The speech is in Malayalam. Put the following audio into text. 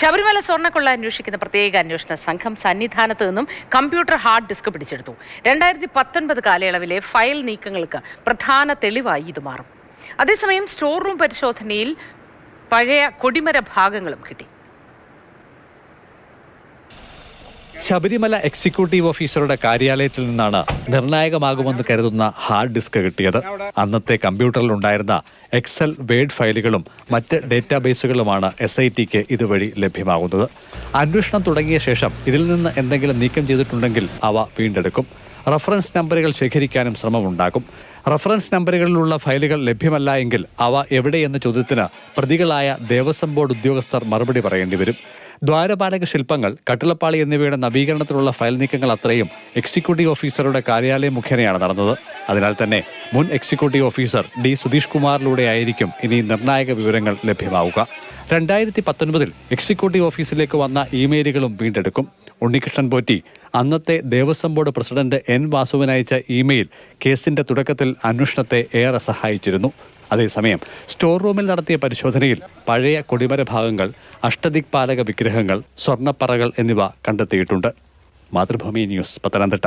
ശബരിമല സ്വർണ്ണക്കൊള്ള അന്വേഷിക്കുന്ന പ്രത്യേക അന്വേഷണ സംഘം സന്നിധാനത്ത് നിന്നും കമ്പ്യൂട്ടർ ഹാർഡ് ഡിസ്ക് പിടിച്ചെടുത്തു. 2019 കാലയളവിലെ ഫയൽ നീക്കങ്ങൾക്ക് പ്രധാന തെളിവായി ഇത് മാറും. അതേസമയം സ്റ്റോർ റൂം പരിശോധനയിൽ പഴയ കൊടിമര ഭാഗങ്ങളും കിട്ടി. ശബരിമല എക്സിക്യൂട്ടീവ് ഓഫീസറുടെ കാര്യാലയത്തിൽ നിന്നാണ് നിർണായകമാകുമെന്ന് കരുതുന്ന ഹാർഡ് ഡിസ്ക് കിട്ടിയത്. അന്നത്തെ കമ്പ്യൂട്ടറിലുണ്ടായിരുന്ന എക്സൽ, വേഡ് ഫയലുകളും മറ്റ് ഡേറ്റാബേസുകളുമാണ് SITക്ക് ഇതുവഴി ലഭ്യമാകുന്നത്. അന്വേഷണം തുടങ്ങിയ ശേഷം ഇതിൽ നിന്ന് എന്തെങ്കിലും നീക്കം ചെയ്തിട്ടുണ്ടെങ്കിൽ അവ വീണ്ടെടുക്കും. റഫറൻസ് നമ്പറുകൾ ശേഖരിക്കാനും ശ്രമമുണ്ടാകും. റഫറൻസ് നമ്പറുകളിലുള്ള ഫയലുകൾ ലഭ്യമല്ല എങ്കിൽ അവ എവിടെയെന്ന ചോദ്യത്തിന് പ്രതികളായ ദേവസ്വം ബോർഡ് ഉദ്യോഗസ്ഥർ മറുപടി പറയേണ്ടി വരും. ദ്വാരപാലക ശില്പങ്ങൾ, കട്ടിളപ്പാളി എന്നിവയുടെ നവീകരണത്തിലുള്ള ഫയൽ നീക്കങ്ങൾ അത്രയും എക്സിക്യൂട്ടീവ് ഓഫീസറുടെ കാര്യാലയം മുഖേനയാണ് നടന്നത്. അതിനാൽ തന്നെ മുൻ എക്സിക്യൂട്ടീവ് ഓഫീസർ D. സുധീഷ് കുമാറിലൂടെ ആയിരിക്കും ഇനി നിർണായക വിവരങ്ങൾ ലഭ്യമാവുക. 2019 എക്സിക്യൂട്ടീവ് ഓഫീസിലേക്ക് വന്ന ഇമെയിലുകളും വീണ്ടെടുക്കും. ഉണ്ണികൃഷ്ണൻ പോറ്റി അന്നത്തെ ദേവസ്വം ബോർഡ് പ്രസിഡന്റ് N. വാസുവിനയച്ച ഇമെയിൽ കേസിന്റെ തുടക്കത്തിൽ അന്വേഷണത്തെ ഏറെ സഹായിച്ചിരുന്നു. അതേസമയം സ്റ്റോർ റൂമിൽ നടത്തിയ പരിശോധനയിൽ പഴയ കൊടിമര ഭാഗങ്ങൾ, അഷ്ടദിക്പാലക വിഗ്രഹങ്ങൾ, സ്വർണ്ണപ്പറകൾ എന്നിവ കണ്ടെത്തിയിട്ടുണ്ട്. മാതൃഭൂമി ന്യൂസ്, പത്തനംതിട്ട.